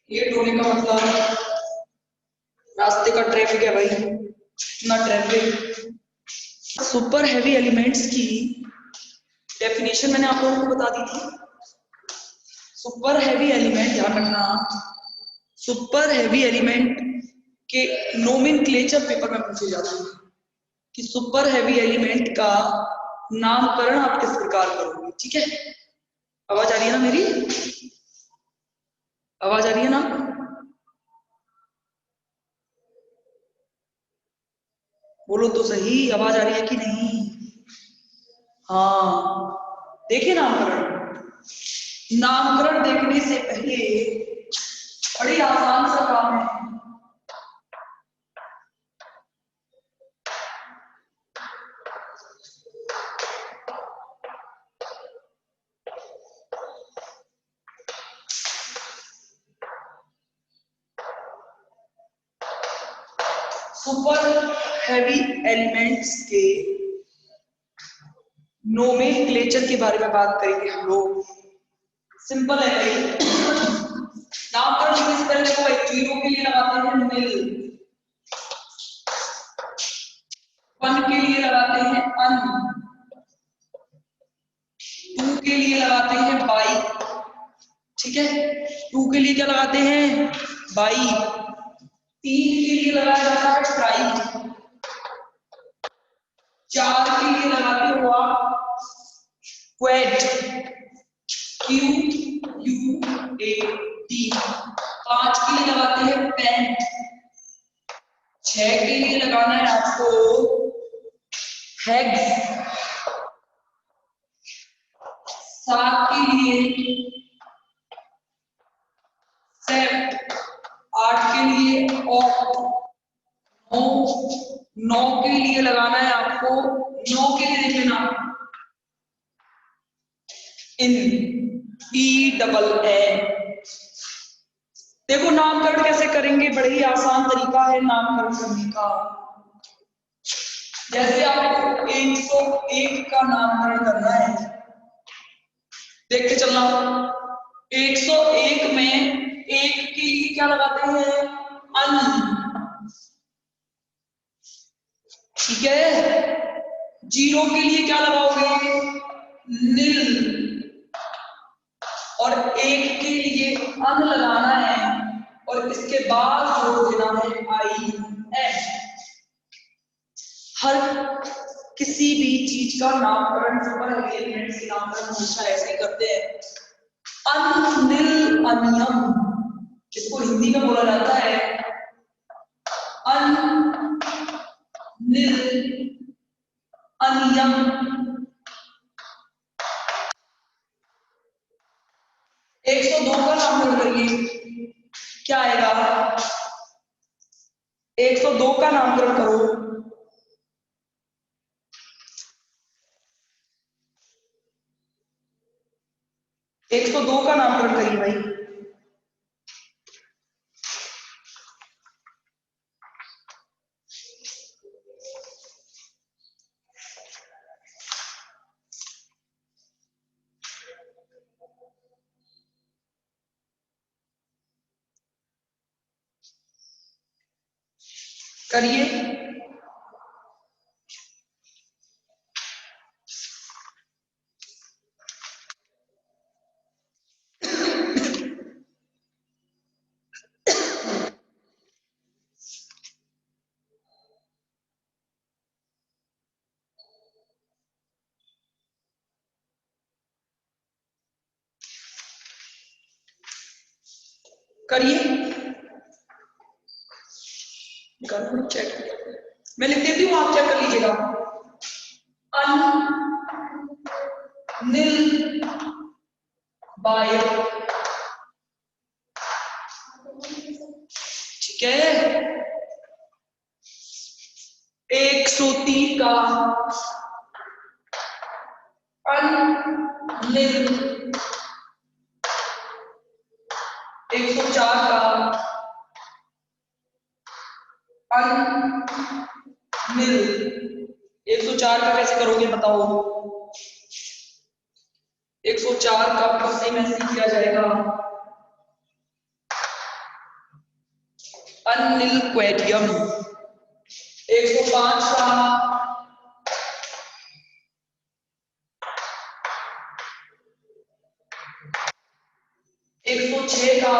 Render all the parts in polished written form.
Late होने का मतलब रास्ते का ट्रैफिक है भाई, इतना ट्रैफिक। सुपर हैवी एलिमेंट्स की डेफिनेशन मैंने आप लोगों को बता दी थी। सुपर हैवी एलिमेंट, ध्यान रखना, सुपर हैवी एलिमेंट के नोमेनक्लेचर पेपर में पूछे जाते हैं कि सुपर हैवी एलिमेंट का नामकरण आप किस प्रकार करोगे। ठीक है, आवाज आ रही है ना मेरी? आवाज आ रही है ना? बोलो तो सही, आवाज आ रही है कि नहीं? हाँ, देखिए नामकरण। नामकरण देखने से पहले बड़ी आसान सा काम है। सुपर हैवी एलिमेंट्स के नोमेनक्लेचर के बारे में बात करेंगे हम लोग। सिंपल है भाई, नामकरण लिखने से पहले देखो भाई, जीरो के लिए लगाते हैं निल, वन के लिए लगाते हैं अन, टू के लिए लगाते हैं बाई। ठीक है, टू के लिए क्या लगाते हैं? बाई। तीन के लिए लगाया जाता है ट्राई। चार के लिए लगाते हो आप Quad, Q U A T. पांच के लिए लगाते हैं पेंट। छह के लिए लगाना है आपको हेक्स। सात के लिए सेप्ट। आठ के लिए ऑक्ट। नौ, नौ के लिए लगाना है आपको, नौ के लिए देख लेना इन, ई डबल ए। देखो नामकरण कैसे करेंगे, बड़े ही आसान तरीका है नामकरण करने का। जैसे आपको 101 का नामकरण करना है, देखते चलना। 101 में एक के लिए क्या लगाते हैं? अन। ठीक है, जीरो के लिए क्या लगाओगे? निल। और एक के लिए अन लगाना है और इसके बाद जोड़ देना है आई एस। हर किसी भी चीज का नामकरण, सुपर हैवी एलिमेंट्स के नामकरण हमेशा ऐसे ही करते हैं, अनिल अनियम, जिसको हिंदी में बोला जाता है अनिल अनियम। 102 का नामकरण करिए, क्या आएगा? 102 का नामकरण करो। 102 का नामकरण करिए भाई। करिए, करिए, चेक, मैं लिख देती हूँ, आप चेक कर लीजिएगा। अनिल बाय, ठीक है। 103 का अनिल, 104 का अनिल। 104 का कैसे करोगे बताओ? 104 का सेम ऐसे किया जाएगा, अनिलक्वेडियम। 105 का एक सौ छह का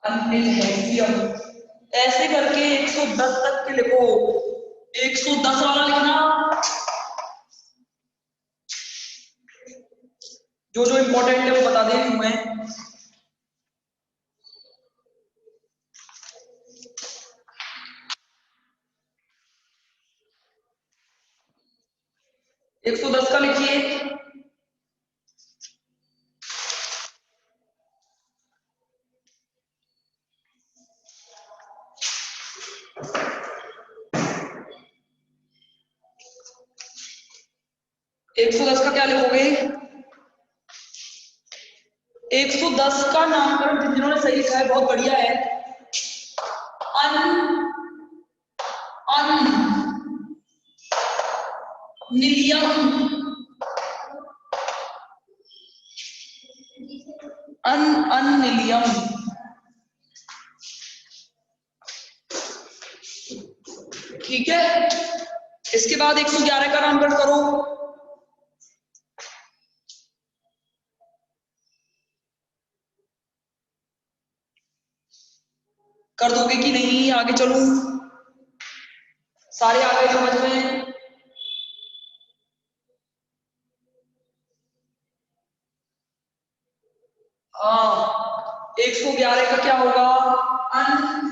अनिलहेसियम। ऐसे करके 110 तक के लिखो। 110 वाला लिखना, जो जो इंपॉर्टेंट है वो बता दे रही हूं मैं। एक सौ 10 का लिखिए। एक सौ 10 का क्या लिखोगे? 110 का नामकरण जिन जिन्होंने सही लिखा है बहुत बढ़िया है। अन अन निलियम, अनिलियम। ठीक है, इसके बाद 111 का नामकरण करो। कर दोगे कि नहीं? आगे चलूं? सारे आ गए समझ में? हाँ, 111 का क्या होगा? अनियम।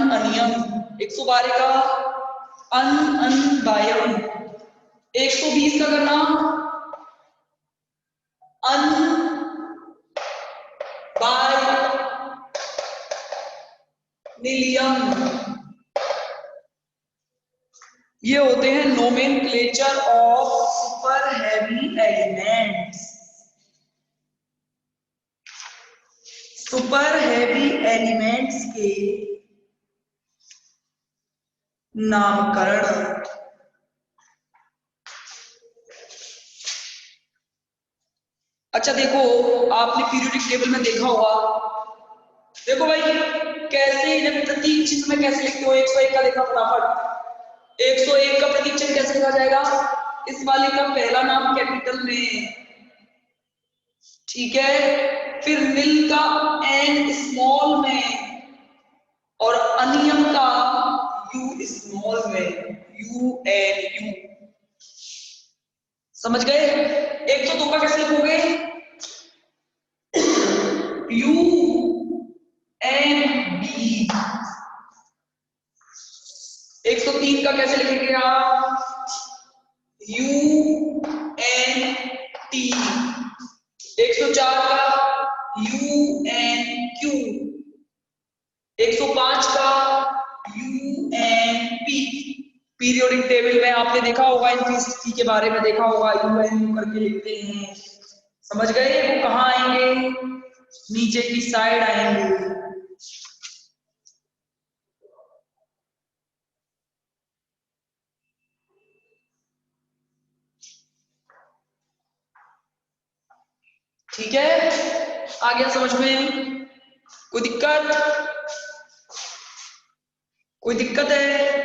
अनियम। 112 का अनबायम। 120 का करना अनबायनिलियम। ये होते हैं nomenclature of super heavy elements. Super heavy elements के नामकरण। अच्छा देखो, आपने पीरियोडिक टेबल में देखा होगा। देखो भाई, कैसे इन्हें प्रतीक चिन्ह में कैसे लिखते हो? 101 का देखा फटाफट। 101 का प्रतीक चिन्ह कैसे लिखा जाएगा? इस वाले का पहला नाम कैपिटल में, ठीक है, फिर नील का एन स्मॉल में, और अनियम का यू स्मॉल में, यू एन यू। समझ गए? 102 का कैसे लिखोगे? You N D. 103 का कैसे लिखेंगे आप? You N T. 104 का यू एन क्यू। 105 का U N P. Periodic table में आपने देखा होगा, इनकी स्थिति के बारे में देखा होगा, यू एन यू करके लिखते हैं। समझ गए? वो कहाँ आएंगे? नीचे की साइड आएंगे। ठीक है, आ गया समझ में? कोई दिक्कत? कोई दिक्कत है?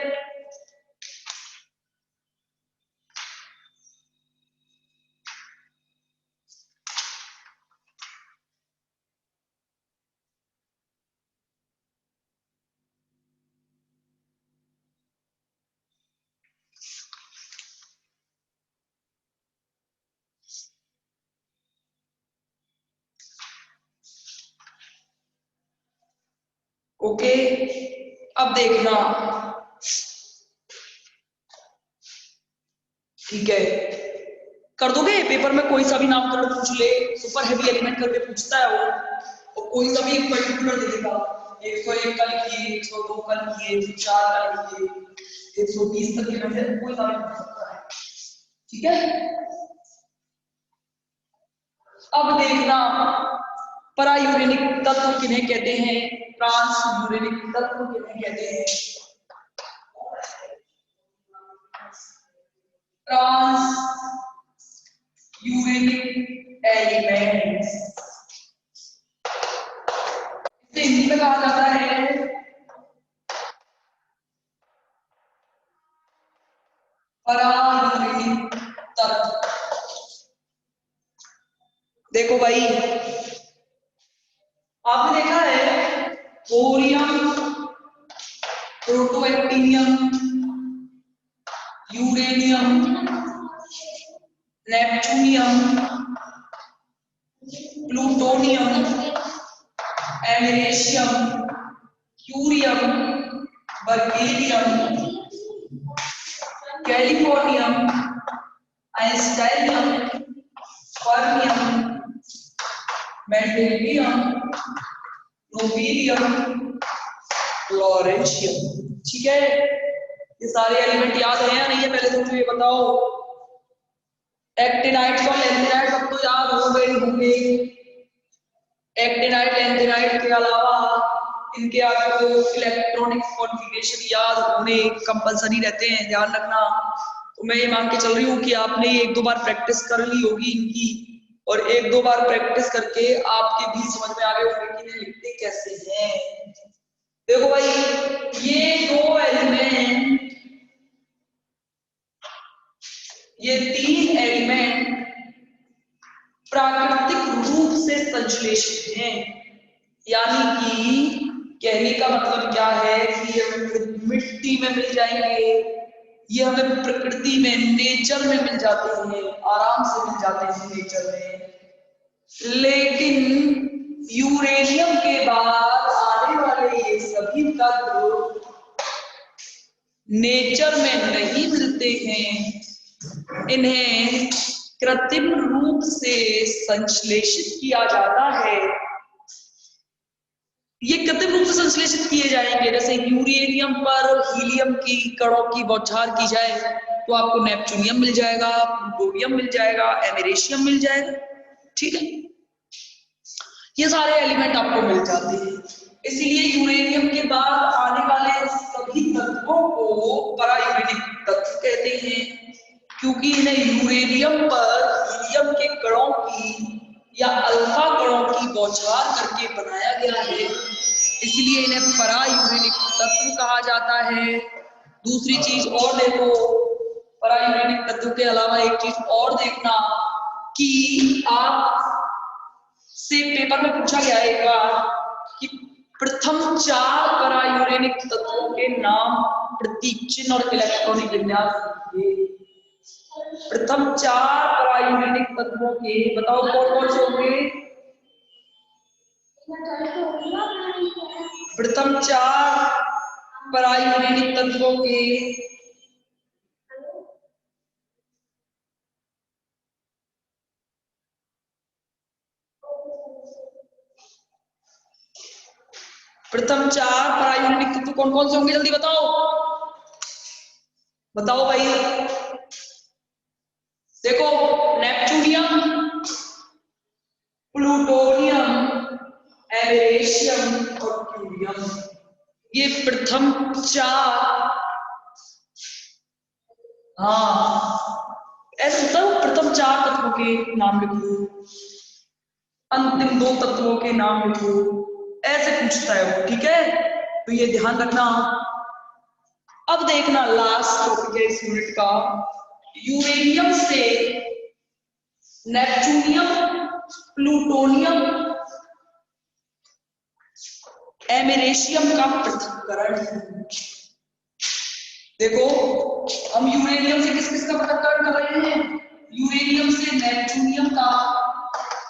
ओके, अब देखना, ठीक है, कर दोगे? पेपर में कोई सा भी नामकरण पूछ ले, सुपर हैवी एलिमेंट करके पूछता है वो, और कोई सा भी एक पर्टिकुलर दे देगा। 101 का लिखिए, 102 का लिखिए, 104 का लिखिए, 120 तक लिखना है, कोई सा भी पूछ सकता है। ठीक है, अब देखना, परायूरेनिक तत्व किन्हें कहते हैं, ट्रांस यूरेनिक तत्व किन्हें कहते हैं। ट्रांस यूरेनिक एलिमेंट्स, इसे हिंदी में कहा जाता है परायूरेनिक तत्व। देखो भाई, आपने देखा है thorium, protactinium, uranium, neptunium, plutonium, americium, curium, berkelium, californium, einsteinium, fermium, mendelevium, nobelium, lawrencium. ठीक है, ये सारे एलिमेंट याद है या नहीं है पहले तो मुझे ये बताओ। एक्टिनाइट और लैंथेनाइट सब तो याद हो गए होंगे। एक्टिनाइट लैंथेनाइट के अलावा इनके आपको इलेक्ट्रॉनिक कॉन्फ़िगरेशन याद होने कंपलसरी रहते हैं, ध्यान रखना। तो मैं ये मान के चल रही हूँ कि आपने एक दो बार प्रैक्टिस कर ली होगी इनकी, और एक दो बार प्रैक्टिस करके आपके भी समझ में आ गए होंगे कि इन्हें लिखते कैसे हैं। देखो भाई, ये दो एलिमेंट, ये तीन एलिमेंट प्राकृतिक रूप से संश्लेषित हैं। यानी कि कहने का मतलब क्या है कि ये मिट्टी में मिल जाएंगे, ये हमें प्रकृति में, नेचर में मिल जाते हैं, आराम से मिल जाते हैं नेचर में। लेकिन यूरेनियम के बाद आने वाले ये सभी तत्व नेचर में नहीं मिलते हैं, इन्हें कृत्रिम रूप से संश्लेषित किया जाता है। ये कृत्रिम रूप से संश्लेषित किए जाएंगे, जैसे यूरेनियम पर हीलियम की कणों की बौछार की जाए तो आपको नेपच्यूनियम मिल जाएगा, प्लूटोनियम मिल जाएगा, एमेरेशियम मिल जाएगा। ठीक है, ये सारे एलिमेंट आपको मिल जाते हैं। इसलिए यूरेनियम के बाद आने वाले सभी तत्वों को परायूरेनिक तत्व कहते हैं, क्योंकि इन्हें यूरेनियम पर हीलियम के कणों की या अल्फा कणों की बौछार करके बनाया गया है, इसलिए इन्हें परायूरेनिक तत्व कहा जाता है। दूसरी चीज और देखो, परायूरेनिक तत्व के अलावा एक चीज और देखना कि आप से पेपर में पूछा गया है एक बार कि प्रथम 4 परायूरेनिक तत्वों के नाम, प्रतीक चिन्ह और इलेक्ट्रॉनिक विन्यास। प्रथम 4 परायूरेनिक तत्वों के बताओ कौन कौन से होंगे। प्रथम 4 परायूरेनिक तत्वों के प्रथम 4 परायूरेनिक तत्व कौन कौन से होंगे, जल्दी बताओ, बताओ भाई। देखो, नेपच्यूनियम, प्लूटोनियम, एमेरेशियम और क्यूरियम, ये प्रथम 4। हाँ, ऐसे होता है, प्रथम 4 तत्वों के नाम लिखो, अंतिम 2 तत्वों के नाम लिखो, ऐसे पूछता है वो। ठीक है, तो ये ध्यान रखना। अब देखना लास्ट टॉपिक है इस यूनिट का, यूरेनियम से नेपच्यूनियम, प्लूटोनियम, एमेरेशियम का पृथक्करण। देखो, हम यूरेनियम से किस किस का पृथक्करण कर रहे हैं, यूरेनियम से नेपच्यूनियम का,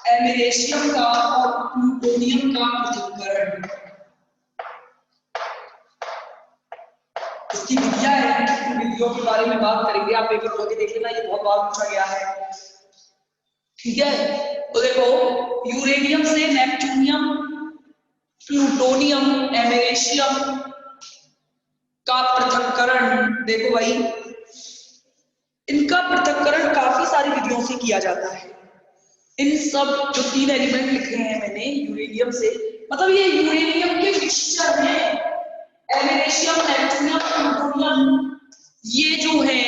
एमेरेशियम का और प्लूटोनियम का पृथक्करण। इसकी विधियां है, विधियों के बारे में बात करेंगे, आप पेपर खोल के देख लेना, ये बहुत बार पूछा गया है। ठीक है, तो देखो, यूरेनियम से नेपच्यूनियम, प्लूटोनियम, एमेरेशियम का पृथक्करण। देखो भाई, इनका पृथक्करण काफी सारी विधियों से किया जाता है। इन सब जो 3 एलिमेंट लिखे हैं मैंने यूरेनियम से, मतलब ये यूरेनियम के मिक्सचर में एमेरेशियम, नेपच्यूनियम, प्लूटोनियम, ये जो है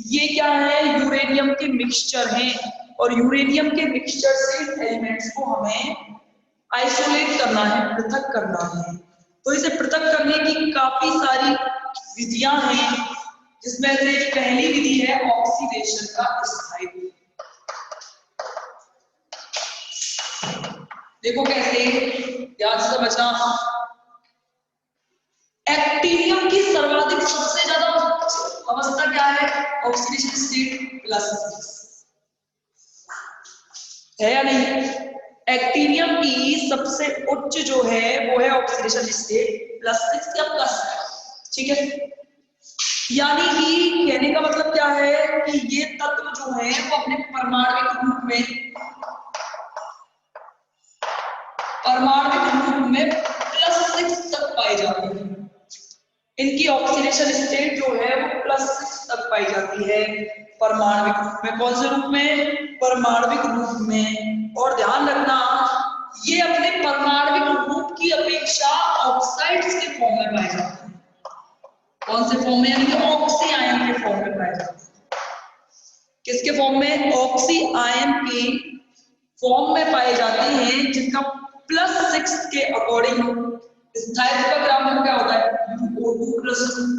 ये क्या है, यूरेनियम के मिक्सचर हैं, और यूरेनियम के मिक्सचर से एलिमेंट्स को हमें आइसोलेट करना है, पृथक करना है। तो इसे पृथक करने की काफी सारी विधियां हैं, जिसमें से पहली विधि है ऑक्सीडेशन का स्थायित्व। देखो कैसे, ध्यान से समझना। एक्टिनियम की सर्वाधिक सबसे ज्यादा अवस्था क्या है, ऑक्सीडेशन स्टेट +6 है या नहीं? एक्टिनियम की सबसे उच्च जो है वो है ऑक्सीडेशन स्टेट +6 या +7, ठीक है। यानी कि कहने का मतलब क्या है कि ये तत्व जो है वो अपने परमाणविक रूप में +6 तक पाए जाते हैं। इनकी ऑक्सीडेशन स्टेट जो है वो +6 तक पाई जाती है परमाणविक रूप में। कौन से रूप में? परमाणविक रूप में। और ध्यान रखना, ये अपने परमाणविक रूप की अपेक्षा ऑक्साइड्स के फॉर्म में पाए जाते हैं। कौन से फॉर्म में? यानी कि ऑक्सी आयन के फॉर्म में पाए जाते हैं। किसके फॉर्म में? ऑक्सी आयन के फॉर्म में पाए जाते हैं, जिनका +6 के अकॉर्डिंग स्थायित्व का ग्राम क्या होता है, UO2+।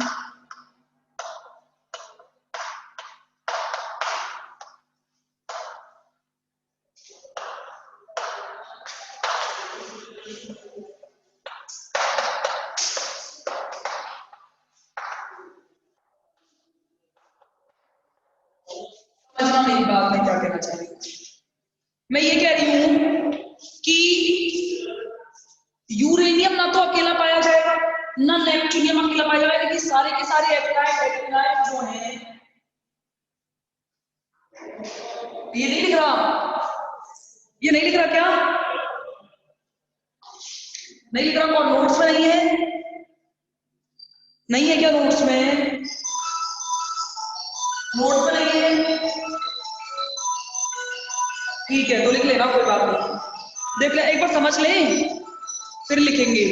समझना मेरी बात में क्या कहना चाह रही हूँ। मैं ये कह रही हूं कि यूरेनियम ना तो अकेला पाया जाएगा, ना नेपच्यूनियम अकेला पाया जाएगा, क्योंकि सारे के सारे एटलाइट जो हैं, ये नहीं लिख रहा, ये नहीं लिख रहा क्या? नहीं लिख रहा? कौन नोट्स में नहीं है? नहीं है क्या नोट्स में? नोट्स में नहीं है? ठीक है, तो लिख लेना, कोई बात नहीं। देख ले, एक बार समझ ले फिर लिखेंगे।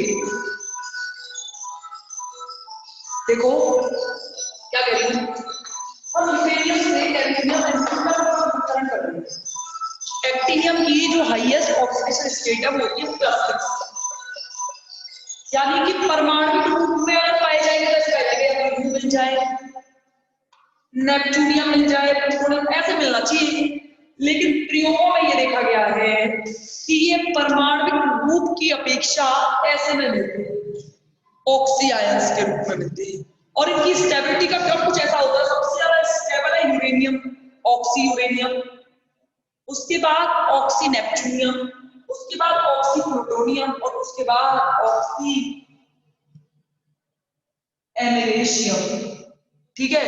देखो क्या कह रही हूं, हम यूरेनियम से एक्टिनियम वितरण कर रहे हैं। एक्टिनियम की जो हाईएस्ट ऑक्सीडेशन स्टेट है वो होती है +6, यानी कि परमाणविक रूप में अगर पाए जाएंगे तो अगर मिल जाए, नेपच्यूनियम मिल जाए, प्लूटोनियम ऐसे मिलना चाहिए। लेकिन प्रयोगों में ये देखा गया है कि ये परमाणविक रूप की अपेक्षा ऐसे में मिलते हैं, ऑक्सी आयंस के रूप में मिलते हैं। और इनकी स्टेबिलिटी का क्रम कुछ ऐसा होता है, सबसे ज्यादा स्टेबल है यूरेनियम, ऑक्सी यूरेनियम, उसके बाद ऑक्सी नेपच्यूनियम, उसके बाद ऑक्सी प्लूटोनियम, और उसके बाद ऑक्सी एमेरेशियम। ठीक है,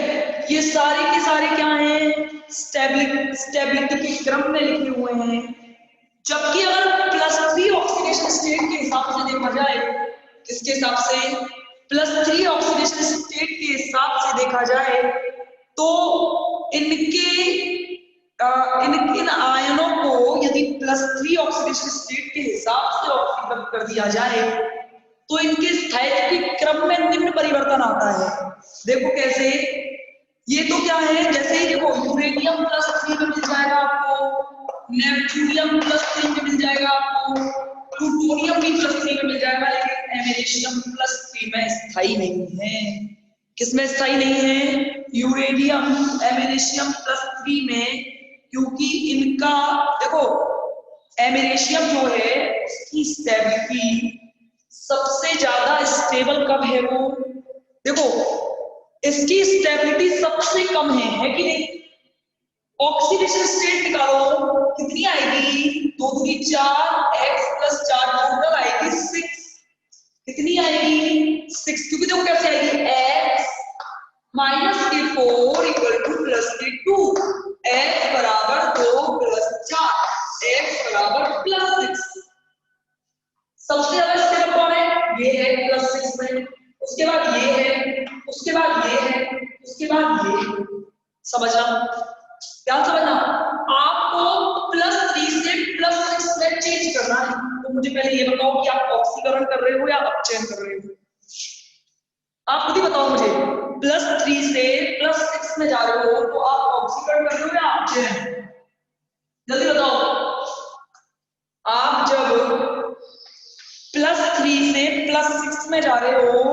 ये सारे के सारे क्या हैं, स्टेबिलिटी के क्रम में लिखे हुए हैं। जबकि अगर +3 ऑक्सीडेशन स्टेट के हिसाब से देखा जाए, किसके हिसाब से? +3 ऑक्सीडेशन स्टेट के हिसाब से देखा जाए तो इन आयनों को यदि +3 ऑक्सीडेशन स्टेट के हिसाब से ऑक्सीबद्ध कर दिया जाए तो इनके स्थायित्व के क्रम में निम्न परिवर्तन आता है। देखो कैसे, ये तो क्या है, जैसे ही देखो यूरेनियम +3 में मिल जाएगा आपको, नेपच्यूनियम +3 में मिल जाएगा आपको, प्लूटोनियम भी +3 में मिल जाएगा, लेकिन एमेरेशियम +3 में स्थायी नहीं है। किसमें स्थायी नहीं है? यूरेनियम एमेरेशियम +3 में, क्योंकि इनका देखो एमेरेशियम जो है उसकी स्टेबिलिटी सबसे ज्यादा स्टेबल कब है? वो देखो इसकी स्टेबिलिटी सबसे कम है कि नहीं? ऑक्सीडेशन स्टेट निकालो, कितनी आएगी? 2 दूनी 4, x+4 टोटल आएगी 6। कितनी आएगी? 6, क्योंकि देखो कैसे आएगी, x -4 = +2, x बराबर 2 + 4, x बराबर +6। सबसे ज्यादा स्टेबल कौन है? ये है +6 में, उसके बाद ये है, उसके बाद ये है, उसके बाद ये है। समझना, क्या समझना? आपको +3 से +6 में चेंज करना है। तो मुझे पहले ये बताओ कि आप ऑक्सीकरण कर रहे हो या अपचयन कर रहे हो? आप खुद ही बताओ मुझे, +3 से +6 में जा रहे हो तो आप ऑक्सीकरण कर रहे हो या अपचयन? जल्दी बताओ। आप जब +3 से +6 में जा रहे हो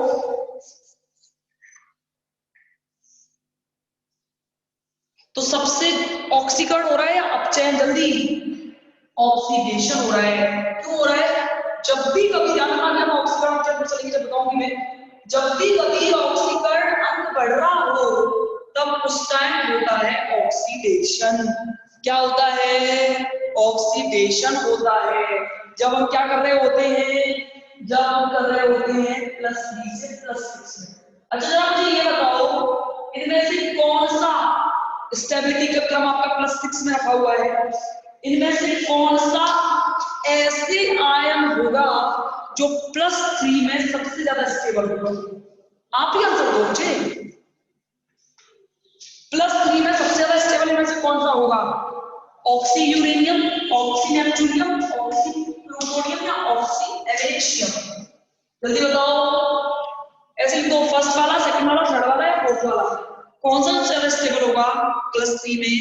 तो सबसे ऑक्सीकरण हो रहा है या अपचयन? जल्दी। ऑक्सीडेशन हो रहा है। क्यों हो रहा है? जब भी कभी ध्यान रखना, मैं ऑक्सीकरण अपचयन पर चलेंगे जब बताऊंगी मैं। जब भी कभी ऑक्सीकरण अंग बढ़ रहा हो तब उस टाइम होता है ऑक्सीडेशन। क्या होता है? ऑक्सीडेशन होता है। जब हम क्या कर रहे होते हैं? जब हम कर रहे होते हैं +3 से +6 में। अच्छा जरा मुझे ये बताओ, इनमें से कौन सा स्टेबिलिटी का क्रम आपका +6 में रखा हुआ है? इनमें से कौन सा ऐसे आयन होगा जो +3 में सबसे ज्यादा स्टेबल होगा? आप ही आंसर दो मुझे। +3 में सबसे ज्यादा स्टेबल इनमें से कौन सा होगा? Oxy uranium, oxy neptunium, oxy plutonium या ऑक्सी एमेरिशियम? जल्दी बताओ। ऐसे लिख दो, फर्स्ट वाला, सेकंड वाला, थर्ड वाला या फोर्थ वाला? कौन सा सबसे ज्यादा स्टेबल होगा +3 में?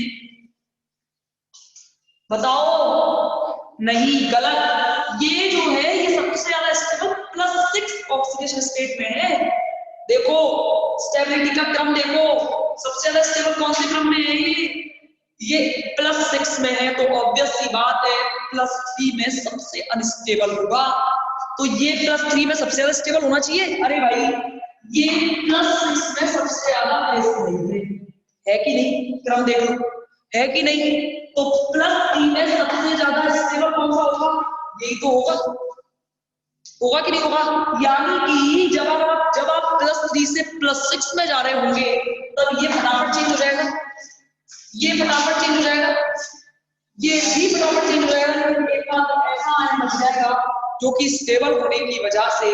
बताओ। नहीं, गलत। ये जो है ये सबसे ज्यादा स्टेबल +6 ऑक्सीडेशन स्टेट में है। देखो स्टेबिलिटी का क्रम देखो, सबसे ज्यादा स्टेबल कौन से क्रम में है? ये +6 में है, तो ऑब्वियस सी बात है +3 में सबसे अनस्टेबल होगा। तो ये +3 में सबसे ज्यादा स्टेबल होना चाहिए। अरे भाई ये +6 में सबसे ज्यादा है कि नहीं? क्रम देख लो, है कि नहीं? तो +3 में सबसे ज्यादा स्टेबल कौन सा होगा? यही तो होगा। होगा कि नहीं होगा? यानी कि जब आप +3 से +6 में जा रहे होंगे तब ये फटाफट चेंज हो जाएगा, ये फटाफट चेंज हो जाएगा, ये भी फटाफट चेंज हो जाएगा। एक बार ऐसा आयन बच जाएगा जो कि स्टेबल होने की वजह से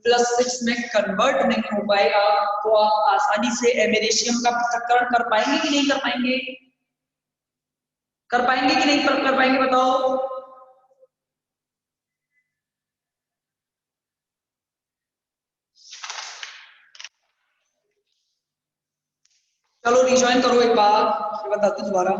+6 में कन्वर्ट नहीं हो पाएगा, तो आप आसानी से एमेरिशियम का पृथक्करण कर पाएंगे कि नहीं कर पाएंगे? कर पाएंगे कि नहीं कर पाएंगे? बताओ। चलो रिजॉइन करो एक बार, फिर बताते दोबारा।